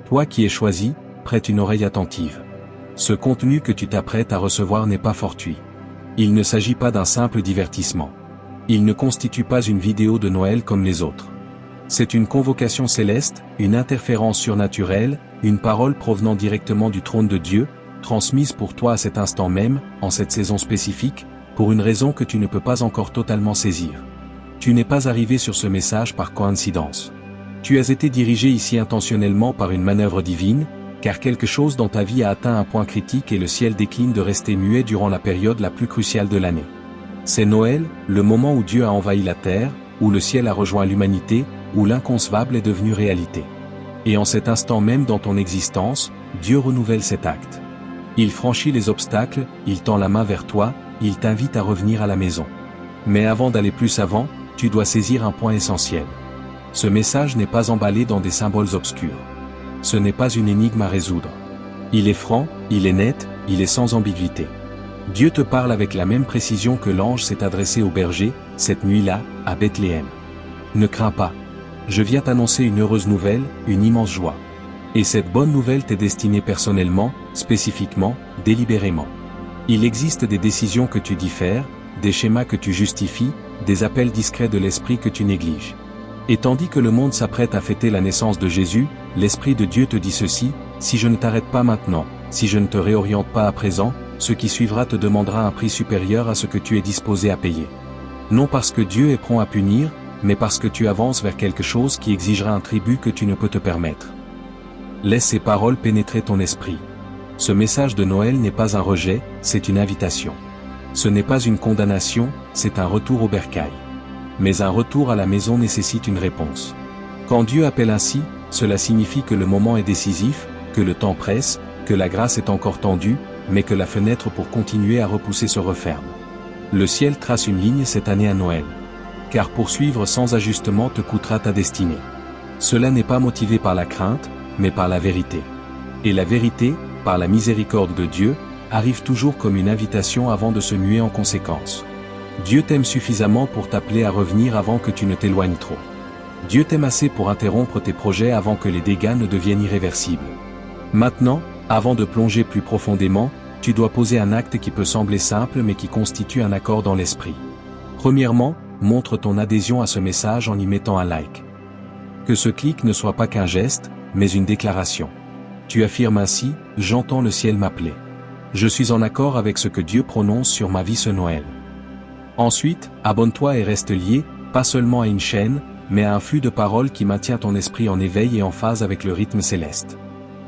Toi qui es choisi, prête une oreille attentive. Ce contenu que tu t'apprêtes à recevoir n'est pas fortuit. Il ne s'agit pas d'un simple divertissement. Il ne constitue pas une vidéo de Noël comme les autres. C'est une convocation céleste, une interférence surnaturelle, une parole provenant directement du trône de Dieu, transmise pour toi à cet instant même, en cette saison spécifique, pour une raison que tu ne peux pas encore totalement saisir. Tu n'es pas arrivé sur ce message par coïncidence. Tu as été dirigé ici intentionnellement par une manœuvre divine, car quelque chose dans ta vie a atteint un point critique et le ciel décline de rester muet durant la période la plus cruciale de l'année. C'est Noël, le moment où Dieu a envahi la terre, où le ciel a rejoint l'humanité, où l'inconcevable est devenu réalité. Et en cet instant même dans ton existence, Dieu renouvelle cet acte. Il franchit les obstacles, il tend la main vers toi, il t'invite à revenir à la maison. Mais avant d'aller plus avant, tu dois saisir un point essentiel. Ce message n'est pas emballé dans des symboles obscurs. Ce n'est pas une énigme à résoudre. Il est franc, il est net, il est sans ambiguïté. Dieu te parle avec la même précision que l'ange s'est adressé au berger, cette nuit-là, à Bethléem. Ne crains pas. Je viens t'annoncer une heureuse nouvelle, une immense joie. Et cette bonne nouvelle t'est destinée personnellement, spécifiquement, délibérément. Il existe des décisions que tu diffères, des schémas que tu justifies, des appels discrets de l'esprit que tu négliges. Et tandis que le monde s'apprête à fêter la naissance de Jésus, l'Esprit de Dieu te dit ceci: si je ne t'arrête pas maintenant, si je ne te réoriente pas à présent, ce qui suivra te demandera un prix supérieur à ce que tu es disposé à payer. Non parce que Dieu est prompt à punir, mais parce que tu avances vers quelque chose qui exigera un tribut que tu ne peux te permettre. Laisse ces paroles pénétrer ton esprit. Ce message de Noël n'est pas un rejet, c'est une invitation. Ce n'est pas une condamnation, c'est un retour au bercail. Mais un retour à la maison nécessite une réponse. Quand Dieu appelle ainsi, cela signifie que le moment est décisif, que le temps presse, que la grâce est encore tendue, mais que la fenêtre pour continuer à repousser se referme. Le ciel trace une ligne cette année à Noël. Car poursuivre sans ajustement te coûtera ta destinée. Cela n'est pas motivé par la crainte, mais par la vérité. Et la vérité, par la miséricorde de Dieu, arrive toujours comme une invitation avant de se muer en conséquence. Dieu t'aime suffisamment pour t'appeler à revenir avant que tu ne t'éloignes trop. Dieu t'aime assez pour interrompre tes projets avant que les dégâts ne deviennent irréversibles. Maintenant, avant de plonger plus profondément, tu dois poser un acte qui peut sembler simple mais qui constitue un accord dans l'esprit. Premièrement, montre ton adhésion à ce message en y mettant un like. Que ce clic ne soit pas qu'un geste, mais une déclaration. Tu affirmes ainsi: j'entends le ciel m'appeler. Je suis en accord avec ce que Dieu prononce sur ma vie ce Noël. Ensuite, abonne-toi et reste lié, pas seulement à une chaîne, mais à un flux de paroles qui maintient ton esprit en éveil et en phase avec le rythme céleste.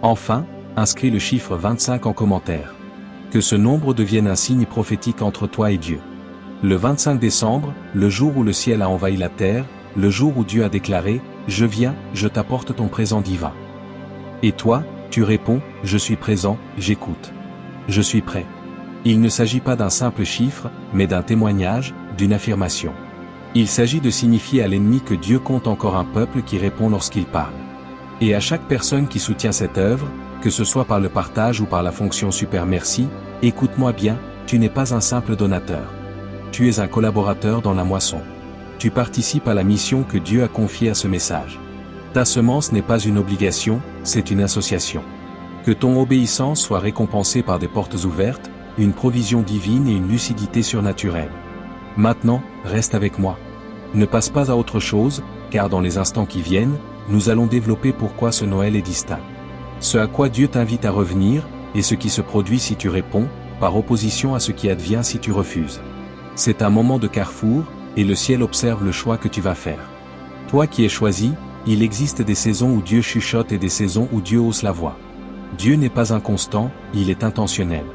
Enfin, inscris le chiffre 25 en commentaire. Que ce nombre devienne un signe prophétique entre toi et Dieu. Le 25 décembre, le jour où le ciel a envahi la terre, le jour où Dieu a déclaré: je viens, je t'apporte ton présent divin. Et toi, tu réponds: je suis présent, j'écoute. Je suis prêt. Il ne s'agit pas d'un simple chiffre, mais d'un témoignage, d'une affirmation. Il s'agit de signifier à l'ennemi que Dieu compte encore un peuple qui répond lorsqu'il parle. Et à chaque personne qui soutient cette œuvre, que ce soit par le partage ou par la fonction super merci, écoute-moi bien, tu n'es pas un simple donateur. Tu es un collaborateur dans la moisson. Tu participes à la mission que Dieu a confiée à ce message. Ta semence n'est pas une obligation, c'est une association. Que ton obéissance soit récompensée par des portes ouvertes, une provision divine et une lucidité surnaturelle. Maintenant, reste avec moi. Ne passe pas à autre chose, car dans les instants qui viennent, nous allons développer pourquoi ce Noël est distinct. Ce à quoi Dieu t'invite à revenir, et ce qui se produit si tu réponds, par opposition à ce qui advient si tu refuses. C'est un moment de carrefour, et le ciel observe le choix que tu vas faire. Toi qui es choisi, il existe des saisons où Dieu chuchote et des saisons où Dieu hausse la voix. Dieu n'est pas inconstant, il est intentionnel.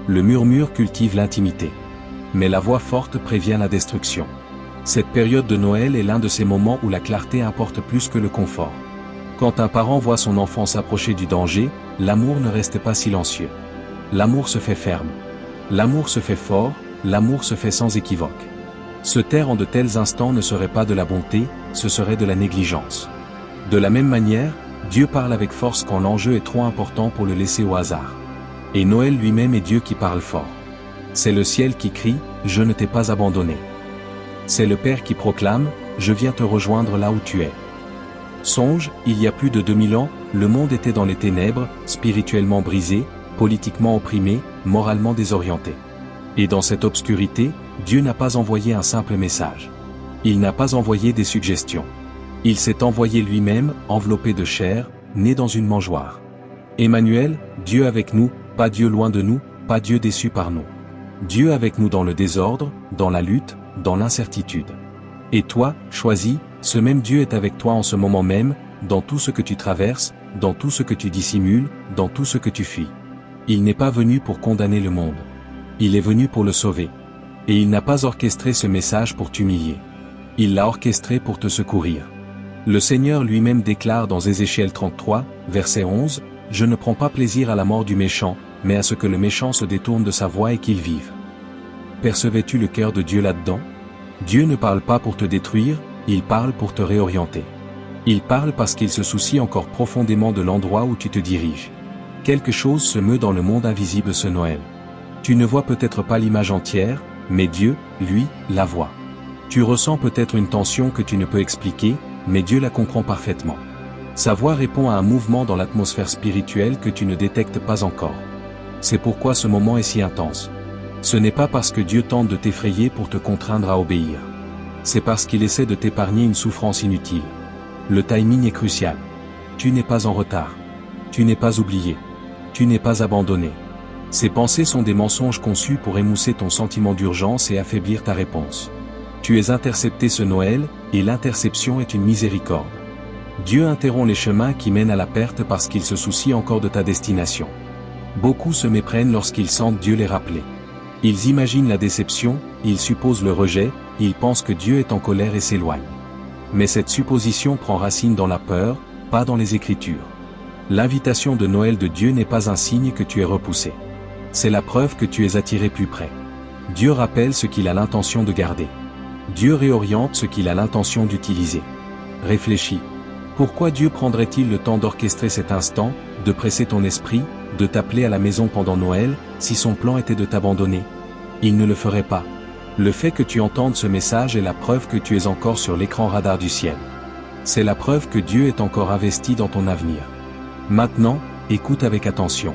Le murmure cultive l'intimité. Mais la voix forte prévient la destruction. Cette période de Noël est l'un de ces moments où la clarté importe plus que le confort. Quand un parent voit son enfant s'approcher du danger, l'amour ne reste pas silencieux. L'amour se fait ferme. L'amour se fait fort, l'amour se fait sans équivoque. Se taire en de tels instants ne serait pas de la bonté, ce serait de la négligence. De la même manière, Dieu parle avec force quand l'enjeu est trop important pour le laisser au hasard. Et Noël lui-même est Dieu qui parle fort. C'est le ciel qui crie: je ne t'ai pas abandonné. C'est le Père qui proclame: je viens te rejoindre là où tu es. Songe, il y a plus de 2000 ans, le monde était dans les ténèbres, spirituellement brisé, politiquement opprimé, moralement désorienté. Et dans cette obscurité, Dieu n'a pas envoyé un simple message. Il n'a pas envoyé des suggestions. Il s'est envoyé lui-même, enveloppé de chair, né dans une mangeoire. Emmanuel, Dieu avec nous, pas Dieu loin de nous, pas Dieu déçu par nous. Dieu avec nous dans le désordre, dans la lutte, dans l'incertitude. Et toi, choisi, ce même Dieu est avec toi en ce moment même, dans tout ce que tu traverses, dans tout ce que tu dissimules, dans tout ce que tu fuis. Il n'est pas venu pour condamner le monde. Il est venu pour le sauver. Et il n'a pas orchestré ce message pour t'humilier. Il l'a orchestré pour te secourir. Le Seigneur lui-même déclare dans Ézéchiel 33, verset 11, « Je ne prends pas plaisir à la mort du méchant, mais à ce que le méchant se détourne de sa voie et qu'il vive. » Percevais-tu le cœur de Dieu là-dedans? Dieu ne parle pas pour te détruire, il parle pour te réorienter. Il parle parce qu'il se soucie encore profondément de l'endroit où tu te diriges. Quelque chose se meut dans le monde invisible ce Noël. Tu ne vois peut-être pas l'image entière, mais Dieu, lui, la voit. Tu ressens peut-être une tension que tu ne peux expliquer, mais Dieu la comprend parfaitement. Sa voix répond à un mouvement dans l'atmosphère spirituelle que tu ne détectes pas encore. C'est pourquoi ce moment est si intense. Ce n'est pas parce que Dieu tente de t'effrayer pour te contraindre à obéir. C'est parce qu'il essaie de t'épargner une souffrance inutile. Le timing est crucial. Tu n'es pas en retard. Tu n'es pas oublié. Tu n'es pas abandonné. Ces pensées sont des mensonges conçus pour émousser ton sentiment d'urgence et affaiblir ta réponse. Tu es intercepté ce Noël, et l'interception est une miséricorde. Dieu interrompt les chemins qui mènent à la perte parce qu'il se soucie encore de ta destination. Beaucoup se méprennent lorsqu'ils sentent Dieu les rappeler. Ils imaginent la déception, ils supposent le rejet, ils pensent que Dieu est en colère et s'éloigne. Mais cette supposition prend racine dans la peur, pas dans les Écritures. L'invitation de Noël de Dieu n'est pas un signe que tu es repoussé. C'est la preuve que tu es attiré plus près. Dieu rappelle ce qu'il a l'intention de garder. Dieu réoriente ce qu'il a l'intention d'utiliser. Réfléchis. Pourquoi Dieu prendrait-il le temps d'orchestrer cet instant, de presser ton esprit, de t'appeler à la maison pendant Noël, si son plan était de t'abandonner? Il ne le ferait pas. Le fait que tu entendes ce message est la preuve que tu es encore sur l'écran radar du ciel. C'est la preuve que Dieu est encore investi dans ton avenir. Maintenant, écoute avec attention.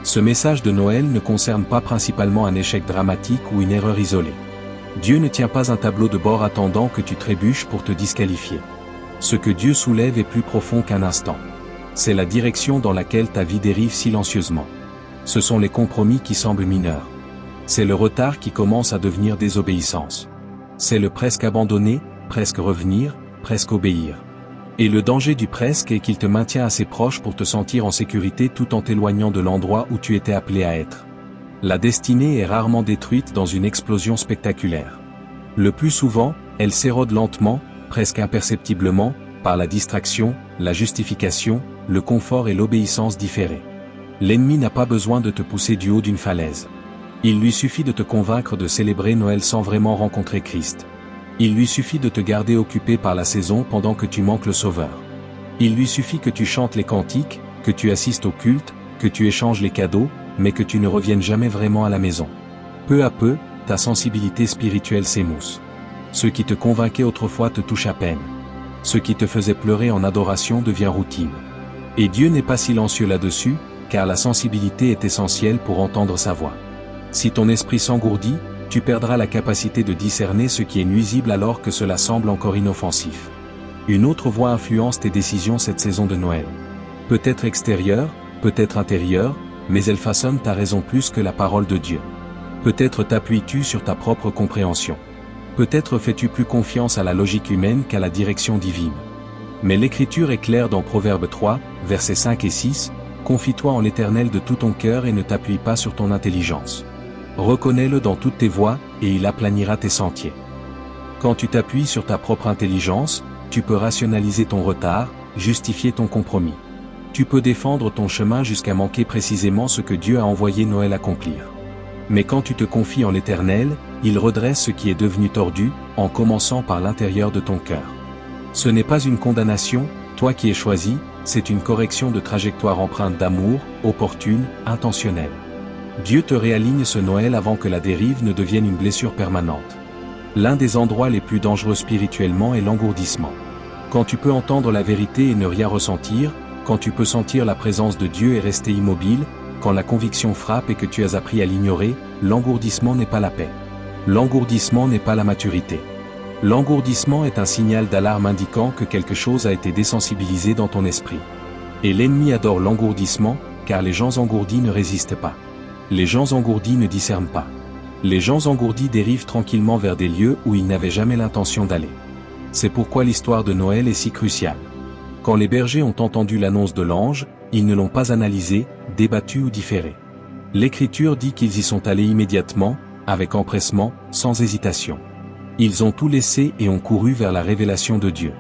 Ce message de Noël ne concerne pas principalement un échec dramatique ou une erreur isolée. Dieu ne tient pas un tableau de bord attendant que tu trébuches pour te disqualifier. Ce que Dieu soulève est plus profond qu'un instant. C'est la direction dans laquelle ta vie dérive silencieusement. Ce sont les compromis qui semblent mineurs. C'est le retard qui commence à devenir désobéissance. C'est le presque abandonner, presque revenir, presque obéir. Et le danger du presque est qu'il te maintient assez proche pour te sentir en sécurité tout en t'éloignant de l'endroit où tu étais appelé à être. La destinée est rarement détruite dans une explosion spectaculaire. Le plus souvent, elle s'érode lentement, presque imperceptiblement, par la distraction, la justification, le confort et l'obéissance différée. L'ennemi n'a pas besoin de te pousser du haut d'une falaise. Il lui suffit de te convaincre de célébrer Noël sans vraiment rencontrer Christ. Il lui suffit de te garder occupé par la saison pendant que tu manques le Sauveur. Il lui suffit que tu chantes les cantiques, que tu assistes au culte, que tu échanges les cadeaux, mais que tu ne reviennes jamais vraiment à la maison. Peu à peu, ta sensibilité spirituelle s'émousse. Ce qui te convainquait autrefois te touche à peine. Ce qui te faisait pleurer en adoration devient routine. Et Dieu n'est pas silencieux là-dessus, car la sensibilité est essentielle pour entendre sa voix. Si ton esprit s'engourdit, tu perdras la capacité de discerner ce qui est nuisible alors que cela semble encore inoffensif. Une autre voix influence tes décisions cette saison de Noël. Peut-être extérieure, peut-être intérieure, mais elle façonne ta raison plus que la parole de Dieu. Peut-être t'appuies-tu sur ta propre compréhension. Peut-être fais-tu plus confiance à la logique humaine qu'à la direction divine. Mais l'Écriture est claire dans Proverbe 3, versets 5 et 6, « Confie-toi en l'Éternel de tout ton cœur et ne t'appuie pas sur ton intelligence. Reconnais-le dans toutes tes voies, et il aplanira tes sentiers. » Quand tu t'appuies sur ta propre intelligence, tu peux rationaliser ton retard, justifier ton compromis. Tu peux défendre ton chemin jusqu'à manquer précisément ce que Dieu a envoyé Noël accomplir. Mais quand tu te confies en l'Éternel, il redresse ce qui est devenu tordu, en commençant par l'intérieur de ton cœur. Ce n'est pas une condamnation, toi qui es choisi, c'est une correction de trajectoire empreinte d'amour, opportune, intentionnelle. Dieu te réaligne ce Noël avant que la dérive ne devienne une blessure permanente. L'un des endroits les plus dangereux spirituellement est l'engourdissement. Quand tu peux entendre la vérité et ne rien ressentir, quand tu peux sentir la présence de Dieu et rester immobile, quand la conviction frappe et que tu as appris à l'ignorer, l'engourdissement n'est pas la paix. L'engourdissement n'est pas la maturité. L'engourdissement est un signal d'alarme indiquant que quelque chose a été désensibilisé dans ton esprit. Et l'ennemi adore l'engourdissement, car les gens engourdis ne résistent pas. Les gens engourdis ne discernent pas. Les gens engourdis dérivent tranquillement vers des lieux où ils n'avaient jamais l'intention d'aller. C'est pourquoi l'histoire de Noël est si cruciale. Quand les bergers ont entendu l'annonce de l'ange, ils ne l'ont pas analysé, débattu ou différé. L'Écriture dit qu'ils y sont allés immédiatement, avec empressement, sans hésitation. Ils ont tout laissé et ont couru vers la révélation de Dieu.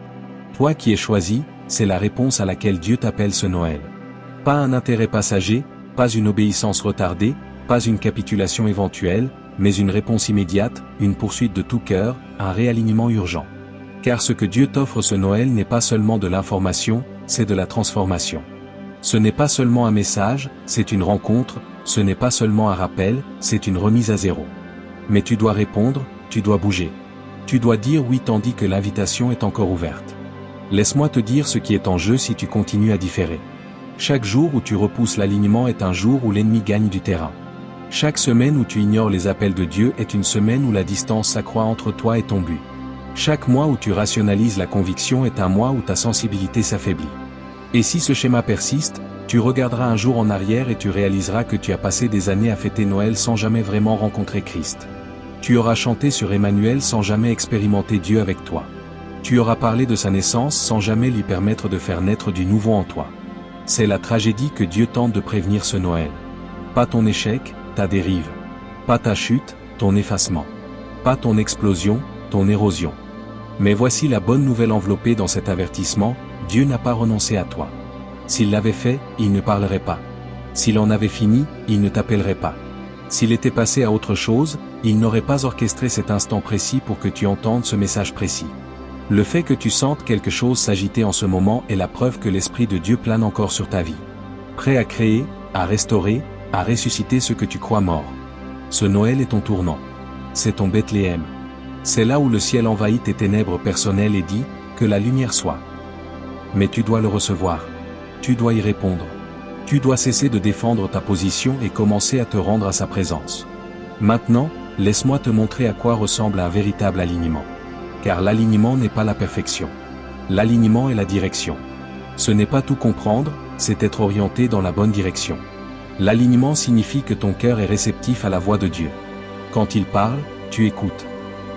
Toi qui es choisi, c'est la réponse à laquelle Dieu t'appelle ce Noël. Pas un intérêt passager, pas une obéissance retardée, pas une capitulation éventuelle, mais une réponse immédiate, une poursuite de tout cœur, un réalignement urgent. Car ce que Dieu t'offre ce Noël n'est pas seulement de l'information, c'est de la transformation. Ce n'est pas seulement un message, c'est une rencontre, ce n'est pas seulement un rappel, c'est une remise à zéro. Mais tu dois répondre, tu dois bouger. Tu dois dire oui tandis que l'invitation est encore ouverte. Laisse-moi te dire ce qui est en jeu si tu continues à différer. Chaque jour où tu repousses l'alignement est un jour où l'ennemi gagne du terrain. Chaque semaine où tu ignores les appels de Dieu est une semaine où la distance s'accroît entre toi et ton but. Chaque mois où tu rationalises la conviction est un mois où ta sensibilité s'affaiblit. Et si ce schéma persiste, tu regarderas un jour en arrière et tu réaliseras que tu as passé des années à fêter Noël sans jamais vraiment rencontrer Christ. Tu auras chanté sur Emmanuel sans jamais expérimenter Dieu avec toi. Tu auras parlé de sa naissance sans jamais lui permettre de faire naître du nouveau en toi. C'est la tragédie que Dieu tente de prévenir ce Noël. Pas ton échec, ta dérive. Pas ta chute, ton effacement. Pas ton explosion, ton érosion. Mais voici la bonne nouvelle enveloppée dans cet avertissement, Dieu n'a pas renoncé à toi. S'il l'avait fait, il ne parlerait pas. S'il en avait fini, il ne t'appellerait pas. S'il était passé à autre chose, il n'aurait pas orchestré cet instant précis pour que tu entendes ce message précis. Le fait que tu sentes quelque chose s'agiter en ce moment est la preuve que l'Esprit de Dieu plane encore sur ta vie. Prêt à créer, à restaurer, à ressusciter ce que tu crois mort. Ce Noël est ton tournant. C'est ton Bethléem. C'est là où le ciel envahit tes ténèbres personnelles et dit, que la lumière soit. Mais tu dois le recevoir. Tu dois y répondre. Tu dois cesser de défendre ta position et commencer à te rendre à sa présence. Maintenant, laisse-moi te montrer à quoi ressemble un véritable alignement. Car l'alignement n'est pas la perfection. L'alignement est la direction. Ce n'est pas tout comprendre, c'est être orienté dans la bonne direction. L'alignement signifie que ton cœur est réceptif à la voix de Dieu. Quand il parle, tu écoutes.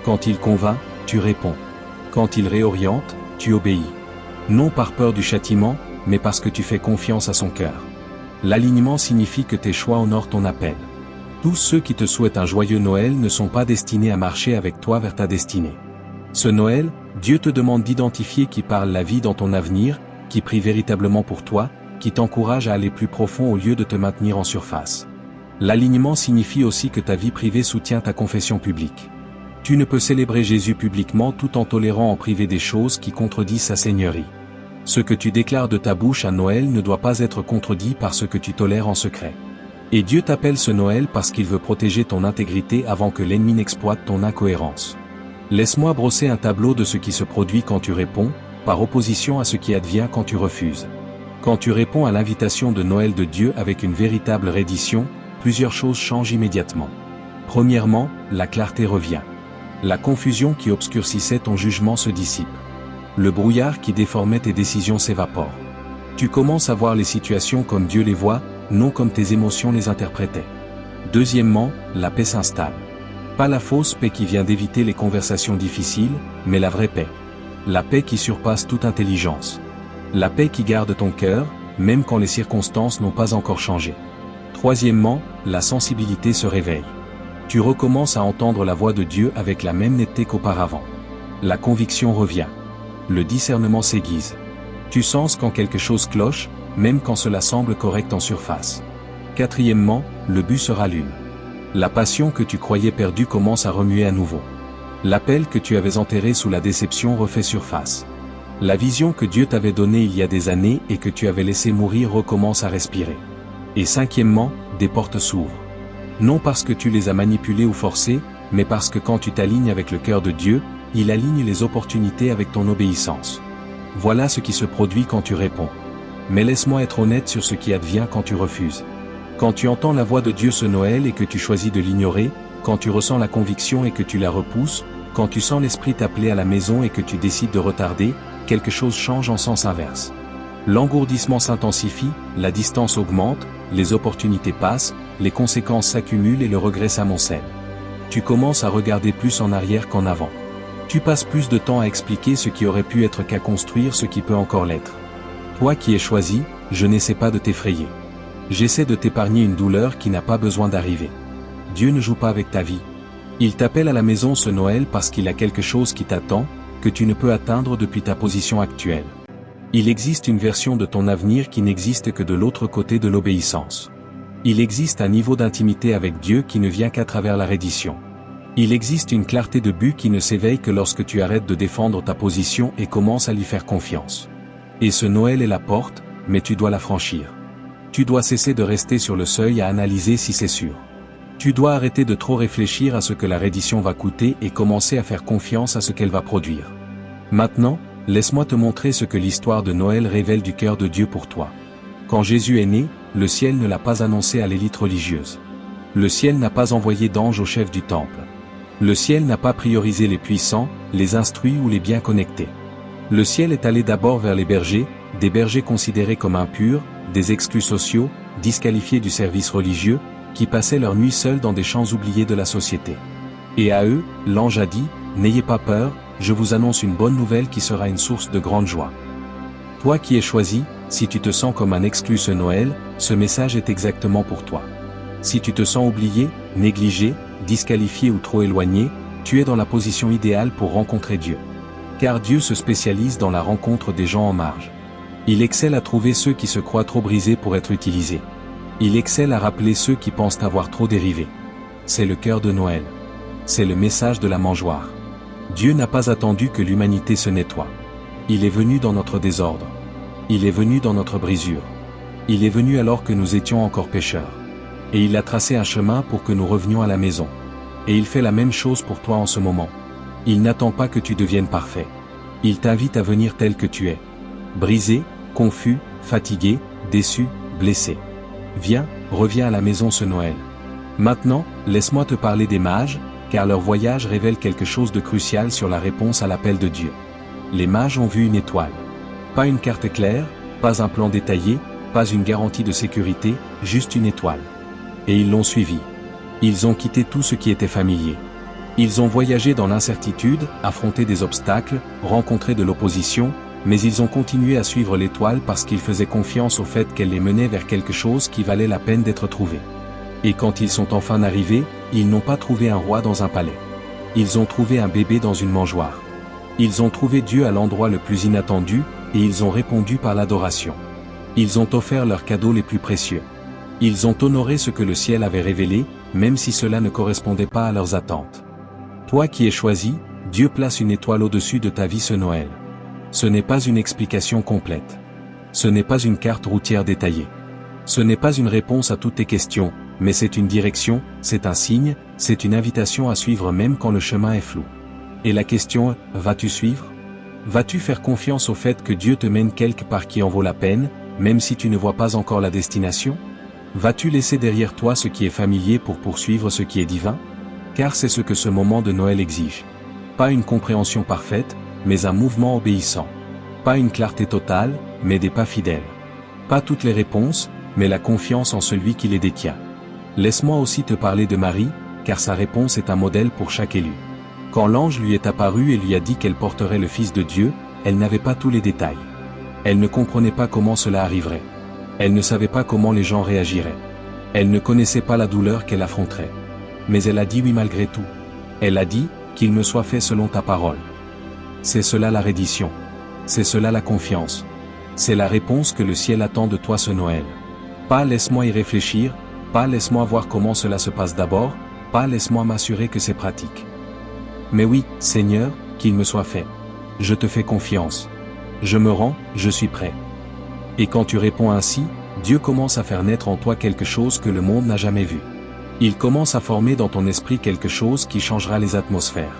Quand il convainc, tu réponds. Quand il réoriente, tu obéis. Non par peur du châtiment, mais parce que tu fais confiance à son cœur. L'alignement signifie que tes choix honorent ton appel. Tous ceux qui te souhaitent un joyeux Noël ne sont pas destinés à marcher avec toi vers ta destinée. Ce Noël, Dieu te demande d'identifier qui parle la vie dans ton avenir, qui prie véritablement pour toi, qui t'encourage à aller plus profond au lieu de te maintenir en surface. L'alignement signifie aussi que ta vie privée soutient ta confession publique. Tu ne peux célébrer Jésus publiquement tout en tolérant en privé des choses qui contredisent sa seigneurie. Ce que tu déclares de ta bouche à Noël ne doit pas être contredit par ce que tu tolères en secret. Et Dieu t'appelle ce Noël parce qu'il veut protéger ton intégrité avant que l'ennemi n'exploite ton incohérence. Laisse-moi brosser un tableau de ce qui se produit quand tu réponds, par opposition à ce qui advient quand tu refuses. Quand tu réponds à l'invitation de Noël de Dieu avec une véritable reddition, plusieurs choses changent immédiatement. Premièrement, la clarté revient. La confusion qui obscurcissait ton jugement se dissipe. Le brouillard qui déformait tes décisions s'évapore. Tu commences à voir les situations comme Dieu les voit, non comme tes émotions les interprétaient. Deuxièmement, la paix s'installe. Pas la fausse paix qui vient d'éviter les conversations difficiles, mais la vraie paix. La paix qui surpasse toute intelligence. La paix qui garde ton cœur, même quand les circonstances n'ont pas encore changé. Troisièmement, la sensibilité se réveille. Tu recommences à entendre la voix de Dieu avec la même netteté qu'auparavant. La conviction revient. Le discernement s'aiguise. Tu sens quand quelque chose cloche, même quand cela semble correct en surface. Quatrièmement, le but se rallume. La passion que tu croyais perdue commence à remuer à nouveau. L'appel que tu avais enterré sous la déception refait surface. La vision que Dieu t'avait donnée il y a des années et que tu avais laissé mourir recommence à respirer. Et cinquièmement, des portes s'ouvrent. Non parce que tu les as manipulées ou forcées, mais parce que quand tu t'alignes avec le cœur de Dieu, il aligne les opportunités avec ton obéissance. Voilà ce qui se produit quand tu réponds. mais laisse-moi être honnête sur ce qui advient quand tu refuses. Quand tu entends la voix de Dieu ce Noël et que tu choisis de l'ignorer, quand tu ressens la conviction et que tu la repousses, quand tu sens l'esprit t'appeler à la maison et que tu décides de retarder, quelque chose change en sens inverse. L'engourdissement s'intensifie, la distance augmente, les opportunités passent, les conséquences s'accumulent et le regret s'amoncelle. Tu commences à regarder plus en arrière qu'en avant. Tu passes plus de temps à expliquer ce qui aurait pu être qu'à construire ce qui peut encore l'être. Toi qui es choisi, je n'essaie pas de t'effrayer. J'essaie de t'épargner une douleur qui n'a pas besoin d'arriver. Dieu ne joue pas avec ta vie. Il t'appelle à la maison ce Noël parce qu'il a quelque chose qui t'attend, que tu ne peux atteindre depuis ta position actuelle. Il existe une version de ton avenir qui n'existe que de l'autre côté de l'obéissance. Il existe un niveau d'intimité avec Dieu qui ne vient qu'à travers la reddition. Il existe une clarté de but qui ne s'éveille que lorsque tu arrêtes de défendre ta position et commences à lui faire confiance. Et ce Noël est la porte, mais tu dois la franchir. Tu dois cesser de rester sur le seuil à analyser si c'est sûr. Tu dois arrêter de trop réfléchir à ce que la reddition va coûter et commencer à faire confiance à ce qu'elle va produire. Maintenant, laisse-moi te montrer ce que l'histoire de Noël révèle du cœur de Dieu pour toi. Quand Jésus est né, le ciel ne l'a pas annoncé à l'élite religieuse. Le ciel n'a pas envoyé d'ange au chef du temple. Le ciel n'a pas priorisé les puissants, les instruits ou les bien connectés. Le ciel est allé d'abord vers les bergers, des bergers considérés comme impurs, des exclus sociaux, disqualifiés du service religieux, qui passaient leur nuit seuls dans des champs oubliés de la société. Et à eux, l'ange a dit, « N'ayez pas peur, je vous annonce une bonne nouvelle qui sera une source de grande joie. » Toi qui es choisi, si tu te sens comme un exclu ce Noël, ce message est exactement pour toi. Si tu te sens oublié, négligé, disqualifié ou trop éloigné, tu es dans la position idéale pour rencontrer Dieu. Car Dieu se spécialise dans la rencontre des gens en marge. Il excelle à trouver ceux qui se croient trop brisés pour être utilisés. Il excelle à rappeler ceux qui pensent avoir trop dérivé. C'est le cœur de Noël. C'est le message de la mangeoire. Dieu n'a pas attendu que l'humanité se nettoie. Il est venu dans notre désordre. Il est venu dans notre brisure. Il est venu alors que nous étions encore pécheurs. Et il a tracé un chemin pour que nous revenions à la maison. Et il fait la même chose pour toi en ce moment. Il n'attend pas que tu deviennes parfait. Il t'invite à venir tel que tu es. Brisé, confus, fatigué, déçu, blessé. Viens, reviens à la maison ce Noël. Maintenant, laisse-moi te parler des mages, car leur voyage révèle quelque chose de crucial sur la réponse à l'appel de Dieu. Les mages ont vu une étoile. Pas une carte claire, pas un plan détaillé, pas une garantie de sécurité, juste une étoile. Et ils l'ont suivi. Ils ont quitté tout ce qui était familier. Ils ont voyagé dans l'incertitude, affronté des obstacles, rencontré de l'opposition, mais ils ont continué à suivre l'étoile parce qu'ils faisaient confiance au fait qu'elle les menait vers quelque chose qui valait la peine d'être trouvé. Et quand ils sont enfin arrivés, ils n'ont pas trouvé un roi dans un palais. Ils ont trouvé un bébé dans une mangeoire. Ils ont trouvé Dieu à l'endroit le plus inattendu, et ils ont répondu par l'adoration. Ils ont offert leurs cadeaux les plus précieux. Ils ont honoré ce que le ciel avait révélé, même si cela ne correspondait pas à leurs attentes. Toi qui es choisi, Dieu place une étoile au-dessus de ta vie ce Noël. Ce n'est pas une explication complète. Ce n'est pas une carte routière détaillée. Ce n'est pas une réponse à toutes tes questions, mais c'est une direction, c'est un signe, c'est une invitation à suivre même quand le chemin est flou. Et la question, vas-tu suivre? Vas-tu faire confiance au fait que Dieu te mène quelque part qui en vaut la peine, même si tu ne vois pas encore la destination? Vas-tu laisser derrière toi ce qui est familier pour poursuivre ce qui est divin? Car c'est ce que ce moment de Noël exige. Pas une compréhension parfaite, mais un mouvement obéissant. Pas une clarté totale, mais des pas fidèles. Pas toutes les réponses, mais la confiance en celui qui les détient. Laisse-moi aussi te parler de Marie, car sa réponse est un modèle pour chaque élu. Quand l'ange lui est apparu et lui a dit qu'elle porterait le Fils de Dieu, elle n'avait pas tous les détails. Elle ne comprenait pas comment cela arriverait. Elle ne savait pas comment les gens réagiraient. Elle ne connaissait pas la douleur qu'elle affronterait. Mais elle a dit oui malgré tout. Elle a dit, qu'il me soit fait selon ta parole. C'est cela la reddition. C'est cela la confiance. C'est la réponse que le ciel attend de toi ce Noël. Pas laisse-moi y réfléchir, pas laisse-moi voir comment cela se passe d'abord, pas laisse-moi m'assurer que c'est pratique. Mais oui, Seigneur, qu'il me soit fait. Je te fais confiance. Je me rends, je suis prêt. Et quand tu réponds ainsi, Dieu commence à faire naître en toi quelque chose que le monde n'a jamais vu. Il commence à former dans ton esprit quelque chose qui changera les atmosphères.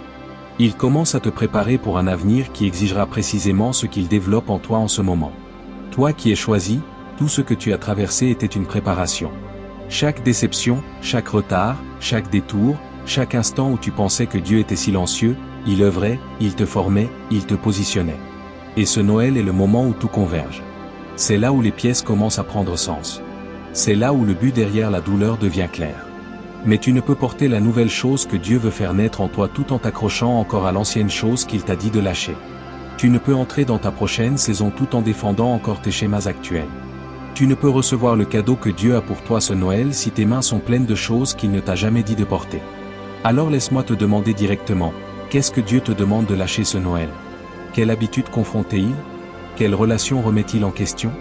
Il commence à te préparer pour un avenir qui exigera précisément ce qu'il développe en toi en ce moment. Toi qui es choisi, tout ce que tu as traversé était une préparation. Chaque déception, chaque retard, chaque détour, chaque instant où tu pensais que Dieu était silencieux, il œuvrait, il te formait, il te positionnait. Et ce Noël est le moment où tout converge. C'est là où les pièces commencent à prendre sens. C'est là où le but derrière la douleur devient clair. Mais tu ne peux porter la nouvelle chose que Dieu veut faire naître en toi tout en t'accrochant encore à l'ancienne chose qu'il t'a dit de lâcher. Tu ne peux entrer dans ta prochaine saison tout en défendant encore tes schémas actuels. Tu ne peux recevoir le cadeau que Dieu a pour toi ce Noël si tes mains sont pleines de choses qu'il ne t'a jamais dit de porter. Alors laisse-moi te demander directement, qu'est-ce que Dieu te demande de lâcher ce Noël? Quelle habitude confronte-t-il? Quelle relation remet-il en question?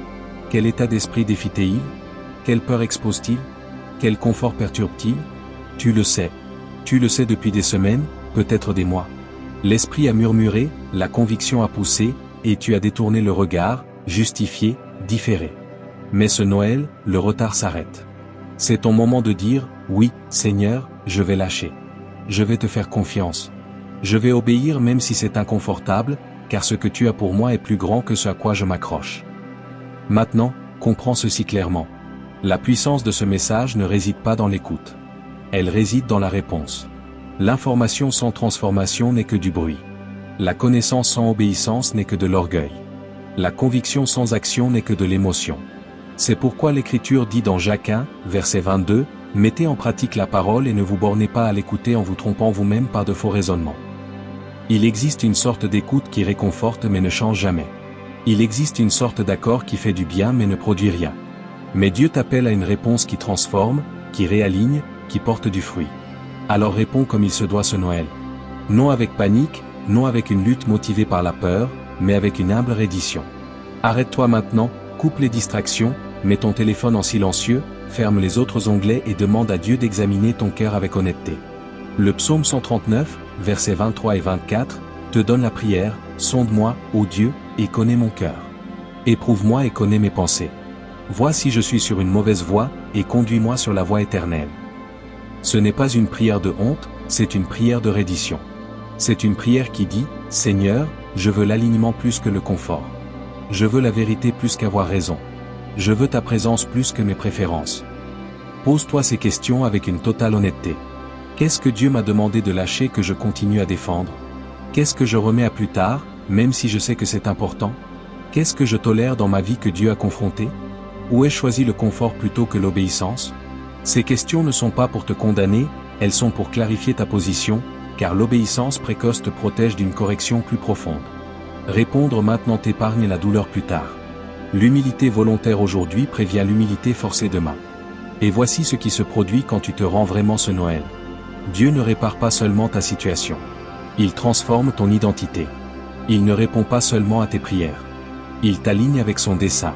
Quel état d'esprit défie-t-il? Quelle peur expose-t-il? Quel confort perturbe-t-il? Tu le sais. Tu le sais depuis des semaines, peut-être des mois. L'esprit a murmuré, la conviction a poussé, et tu as détourné le regard, justifié, différé. Mais ce Noël, le retard s'arrête. C'est ton moment de dire, oui, Seigneur, je vais lâcher. Je vais te faire confiance. Je vais obéir même si c'est inconfortable, car ce que tu as pour moi est plus grand que ce à quoi je m'accroche. Maintenant, comprends ceci clairement. La puissance de ce message ne réside pas dans l'écoute. Elle réside dans la réponse. L'information sans transformation n'est que du bruit. La connaissance sans obéissance n'est que de l'orgueil. La conviction sans action n'est que de l'émotion. C'est pourquoi l'Écriture dit dans Jacques 1, verset 22, « Mettez en pratique la parole et ne vous bornez pas à l'écouter en vous trompant vous-même par de faux raisonnements. » Il existe une sorte d'écoute qui réconforte mais ne change jamais. Il existe une sorte d'accord qui fait du bien mais ne produit rien. Mais Dieu t'appelle à une réponse qui transforme, qui réaligne, qui porte du fruit. Alors réponds comme il se doit ce Noël. Non avec panique, non avec une lutte motivée par la peur, mais avec une humble reddition. Arrête-toi maintenant, coupe les distractions, mets ton téléphone en silencieux, ferme les autres onglets et demande à Dieu d'examiner ton cœur avec honnêteté. Le psaume 139, versets 23 et 24, te donne la prière, « Sonde-moi, ô Dieu, et connais mon cœur. Éprouve-moi et connais mes pensées. Vois si je suis sur une mauvaise voie, et conduis-moi sur la voie éternelle. » Ce n'est pas une prière de honte, c'est une prière de reddition. C'est une prière qui dit, « Seigneur, je veux l'alignement plus que le confort. Je veux la vérité plus qu'avoir raison. Je veux ta présence plus que mes préférences. » Pose-toi ces questions avec une totale honnêteté. Qu'est-ce que Dieu m'a demandé de lâcher que je continue à défendre? Qu'est-ce que je remets à plus tard, même si je sais que c'est important? Qu'est-ce que je tolère dans ma vie que Dieu a confronté? Où ai-je choisi le confort plutôt que l'obéissance? Ces questions ne sont pas pour te condamner, elles sont pour clarifier ta position, car l'obéissance précoce te protège d'une correction plus profonde. Répondre maintenant t'épargne la douleur plus tard. L'humilité volontaire aujourd'hui prévient l'humilité forcée demain. Et voici ce qui se produit quand tu te rends vraiment ce Noël. Dieu ne répare pas seulement ta situation. Il transforme ton identité. Il ne répond pas seulement à tes prières. Il t'aligne avec son dessein.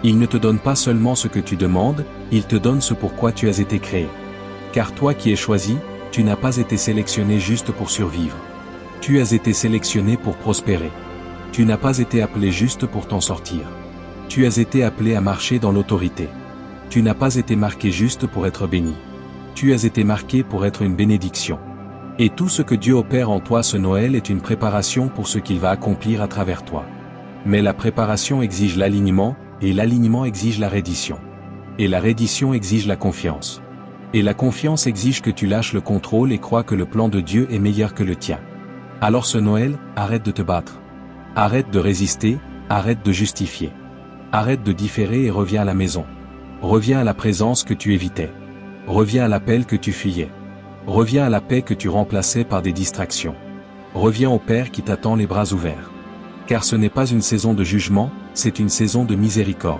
Il ne te donne pas seulement ce que tu demandes, il te donne ce pourquoi tu as été créé. Car toi qui es choisi, tu n'as pas été sélectionné juste pour survivre. Tu as été sélectionné pour prospérer. Tu n'as pas été appelé juste pour t'en sortir. Tu as été appelé à marcher dans l'autorité. Tu n'as pas été marqué juste pour être béni. Tu as été marqué pour être une bénédiction. Et tout ce que Dieu opère en toi ce Noël est une préparation pour ce qu'il va accomplir à travers toi. Mais la préparation exige l'alignement, et l'alignement exige la reddition. Et la reddition exige la confiance. Et la confiance exige que tu lâches le contrôle et crois que le plan de Dieu est meilleur que le tien. Alors ce Noël, arrête de te battre. Arrête de résister, arrête de justifier. Arrête de différer et reviens à la maison. Reviens à la présence que tu évitais. Reviens à l'appel que tu fuyais. Reviens à la paix que tu remplaçais par des distractions. Reviens au Père qui t'attend les bras ouverts. Car ce n'est pas une saison de jugement, c'est une saison de miséricorde.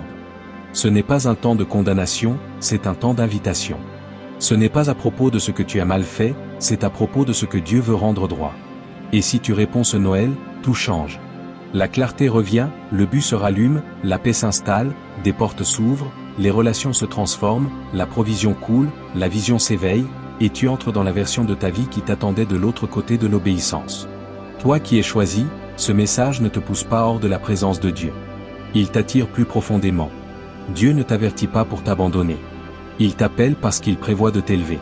Ce n'est pas un temps de condamnation, c'est un temps d'invitation. Ce n'est pas à propos de ce que tu as mal fait, c'est à propos de ce que Dieu veut rendre droit. Et si tu réponds ce Noël, tout change. La clarté revient, le but se rallume, la paix s'installe, des portes s'ouvrent, les relations se transforment, la provision coule, la vision s'éveille, et tu entres dans la version de ta vie qui t'attendait de l'autre côté de l'obéissance. Toi qui es choisi, ce message ne te pousse pas hors de la présence de Dieu. Il t'attire plus profondément. Dieu ne t'avertit pas pour t'abandonner. Il t'appelle parce qu'il prévoit de t'élever.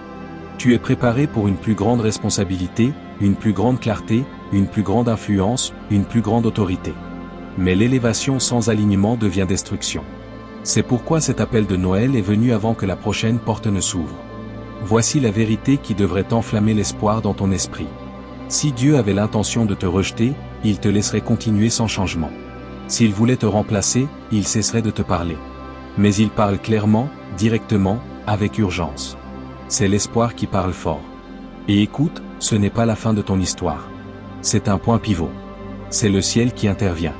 Tu es préparé pour une plus grande responsabilité, une plus grande clarté, une plus grande influence, une plus grande autorité. Mais l'élévation sans alignement devient destruction. C'est pourquoi cet appel de Noël est venu avant que la prochaine porte ne s'ouvre. Voici la vérité qui devrait enflammer l'espoir dans ton esprit. Si Dieu avait l'intention de te rejeter, il te laisserait continuer sans changement. S'il voulait te remplacer, il cesserait de te parler. Mais il parle clairement, directement, avec urgence. C'est l'espoir qui parle fort. Et écoute, ce n'est pas la fin de ton histoire. C'est un point pivot. C'est le ciel qui intervient.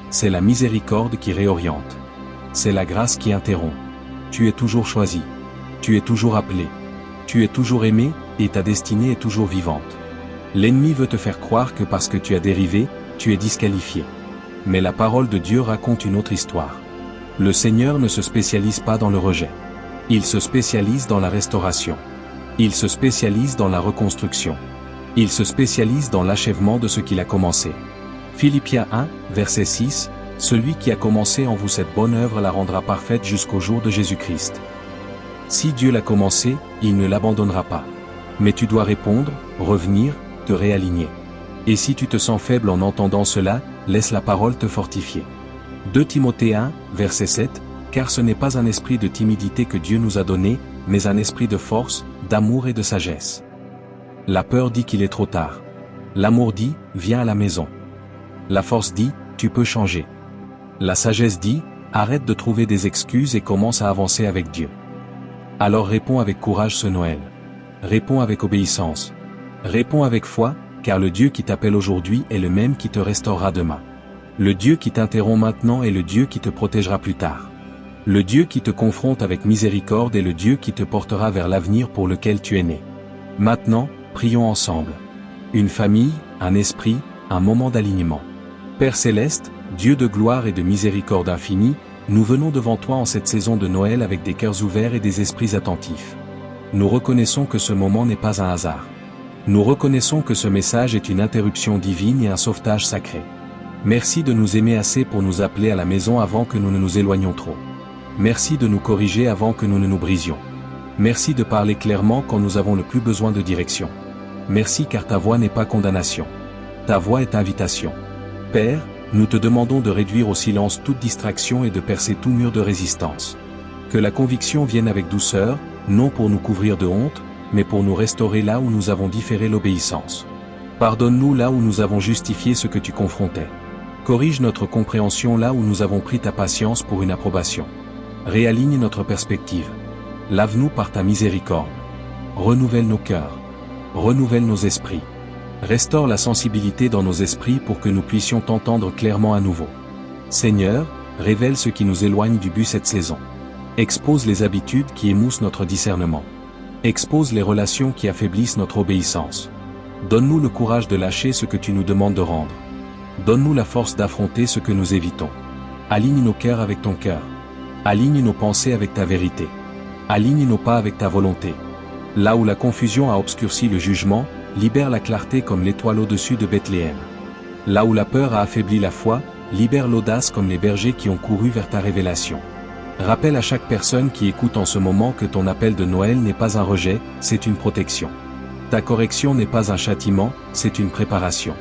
C'est la miséricorde qui réoriente. C'est la grâce qui interrompt. Tu es toujours choisi. Tu es toujours appelé. Tu es toujours aimé, et ta destinée est toujours vivante. L'ennemi veut te faire croire que parce que tu as dérivé, tu es disqualifié. Mais la parole de Dieu raconte une autre histoire. Le Seigneur ne se spécialise pas dans le rejet. Il se spécialise dans la restauration. Il se spécialise dans la reconstruction. Il se spécialise dans l'achèvement de ce qu'il a commencé. Philippiens 1, verset 6, « Celui qui a commencé en vous cette bonne œuvre la rendra parfaite jusqu'au jour de Jésus-Christ. » Si Dieu l'a commencé, il ne l'abandonnera pas. Mais tu dois répondre, revenir, te réaligner. Et si tu te sens faible en entendant cela, laisse la parole te fortifier. 2 Timothée 1, verset 7, « Car ce n'est pas un esprit de timidité que Dieu nous a donné, mais un esprit de force, d'amour et de sagesse. » La peur dit qu'il est trop tard. L'amour dit, viens à la maison. La force dit, tu peux changer. La sagesse dit, arrête de trouver des excuses et commence à avancer avec Dieu. Alors réponds avec courage ce Noël. Réponds avec obéissance. Réponds avec foi, car le Dieu qui t'appelle aujourd'hui est le même qui te restaurera demain. Le Dieu qui t'interrompt maintenant est le Dieu qui te protégera plus tard. Le Dieu qui te confronte avec miséricorde est le Dieu qui te portera vers l'avenir pour lequel tu es né. Maintenant, prions ensemble. Une famille, un esprit, un moment d'alignement. Père céleste, Dieu de gloire et de miséricorde infinie, nous venons devant toi en cette saison de Noël avec des cœurs ouverts et des esprits attentifs. Nous reconnaissons que ce moment n'est pas un hasard. Nous reconnaissons que ce message est une interruption divine et un sauvetage sacré. Merci de nous aimer assez pour nous appeler à la maison avant que nous ne nous éloignions trop. Merci de nous corriger avant que nous ne nous brisions. Merci de parler clairement quand nous avons le plus besoin de direction. Merci car ta voix n'est pas condamnation. Ta voix est invitation. Père, nous te demandons de réduire au silence toute distraction et de percer tout mur de résistance. Que la conviction vienne avec douceur, non pour nous couvrir de honte, mais pour nous restaurer là où nous avons différé l'obéissance. Pardonne-nous là où nous avons justifié ce que tu confrontais. Corrige notre compréhension là où nous avons pris ta patience pour une approbation. Réaligne notre perspective. Lave-nous par ta miséricorde. Renouvelle nos cœurs. Renouvelle nos esprits. Restaure la sensibilité dans nos esprits pour que nous puissions t'entendre clairement à nouveau. Seigneur, révèle ce qui nous éloigne du but cette saison. Expose les habitudes qui émoussent notre discernement. Expose les relations qui affaiblissent notre obéissance. Donne-nous le courage de lâcher ce que tu nous demandes de rendre. Donne-nous la force d'affronter ce que nous évitons. Aligne nos cœurs avec ton cœur. Aligne nos pensées avec ta vérité. Aligne nos pas avec ta volonté. Là où la confusion a obscurci le jugement, libère la clarté comme l'étoile au-dessus de Bethléem. Là où la peur a affaibli la foi, libère l'audace comme les bergers qui ont couru vers ta révélation. Rappelle à chaque personne qui écoute en ce moment que ton appel de Noël n'est pas un rejet, c'est une protection. Ta correction n'est pas un châtiment, c'est une préparation.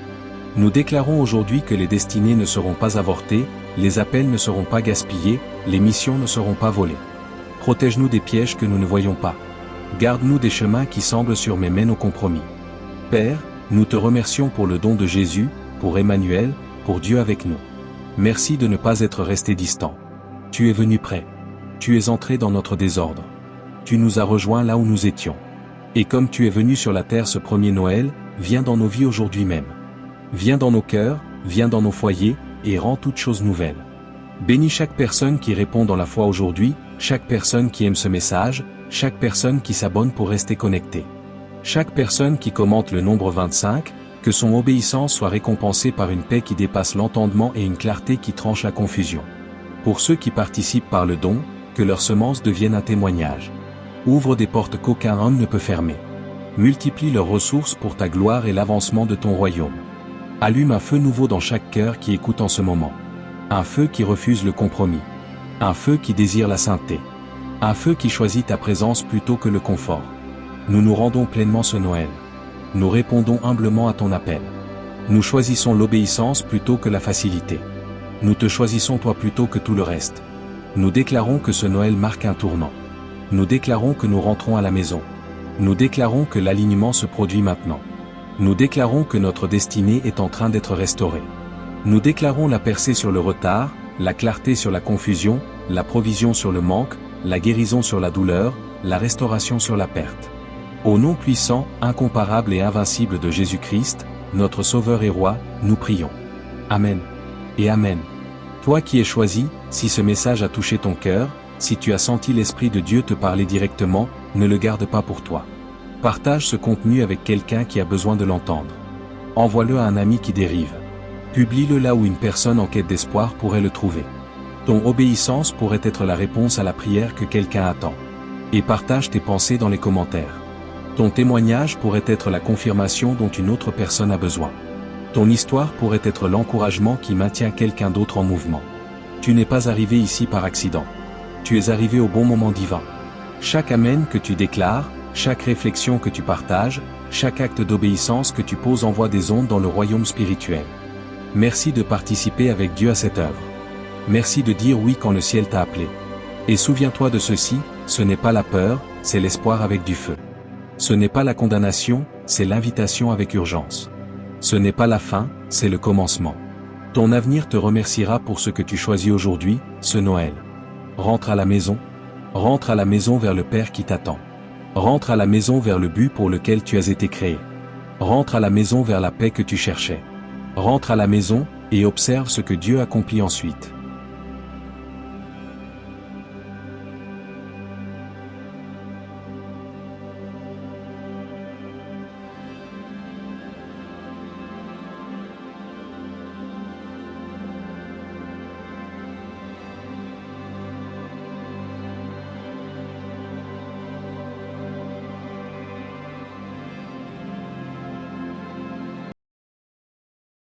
Nous déclarons aujourd'hui que les destinées ne seront pas avortées, les appels ne seront pas gaspillés, les missions ne seront pas volées. Protège-nous des pièges que nous ne voyons pas. Garde-nous des chemins qui semblent sûrs mais mènent au compromis. Père, nous te remercions pour le don de Jésus, pour Emmanuel, pour Dieu avec nous. Merci de ne pas être resté distant. Tu es venu près. Tu es entré dans notre désordre. Tu nous as rejoints là où nous étions. Et comme tu es venu sur la terre ce premier Noël, viens dans nos vies aujourd'hui même. Viens dans nos cœurs, viens dans nos foyers, et rends toutes choses nouvelles. Bénis chaque personne qui répond dans la foi aujourd'hui, chaque personne qui aime ce message, chaque personne qui s'abonne pour rester connectée. Chaque personne qui commente le nombre 25, que son obéissance soit récompensée par une paix qui dépasse l'entendement et une clarté qui tranche la confusion. Pour ceux qui participent par le don, que leur semence devienne un témoignage. Ouvre des portes qu'aucun homme ne peut fermer. Multiplie leurs ressources pour ta gloire et l'avancement de ton royaume. Allume un feu nouveau dans chaque cœur qui écoute en ce moment. Un feu qui refuse le compromis. Un feu qui désire la sainteté. Un feu qui choisit ta présence plutôt que le confort. Nous nous rendons pleinement ce Noël. Nous répondons humblement à ton appel. Nous choisissons l'obéissance plutôt que la facilité. Nous te choisissons toi plutôt que tout le reste. Nous déclarons que ce Noël marque un tournant. Nous déclarons que nous rentrons à la maison. Nous déclarons que l'alignement se produit maintenant. Nous déclarons que notre destinée est en train d'être restaurée. Nous déclarons la percée sur le retard, la clarté sur la confusion, la provision sur le manque, la guérison sur la douleur, la restauration sur la perte. Au nom puissant, incomparable et invincible de Jésus-Christ, notre Sauveur et Roi, nous prions. Amen. Et Amen. Toi qui es choisi, si ce message a touché ton cœur, si tu as senti l'Esprit de Dieu te parler directement, ne le garde pas pour toi. Partage ce contenu avec quelqu'un qui a besoin de l'entendre. Envoie-le à un ami qui dérive. Publie-le là où une personne en quête d'espoir pourrait le trouver. Ton obéissance pourrait être la réponse à la prière que quelqu'un attend. Et partage tes pensées dans les commentaires. Ton témoignage pourrait être la confirmation dont une autre personne a besoin. Ton histoire pourrait être l'encouragement qui maintient quelqu'un d'autre en mouvement. Tu n'es pas arrivé ici par accident. Tu es arrivé au bon moment divin. Chaque Amen que tu déclares, chaque réflexion que tu partages, chaque acte d'obéissance que tu poses envoie des ondes dans le royaume spirituel. Merci de participer avec Dieu à cette œuvre. Merci de dire oui quand le ciel t'a appelé. Et souviens-toi de ceci, ce n'est pas la peur, c'est l'espoir avec du feu. Ce n'est pas la condamnation, c'est l'invitation avec urgence. Ce n'est pas la fin, c'est le commencement. Ton avenir te remerciera pour ce que tu choisis aujourd'hui, ce Noël. Rentre à la maison. Rentre à la maison vers le Père qui t'attend. Rentre à la maison vers le but pour lequel tu as été créé. Rentre à la maison vers la paix que tu cherchais. Rentre à la maison, et observe ce que Dieu accomplit ensuite.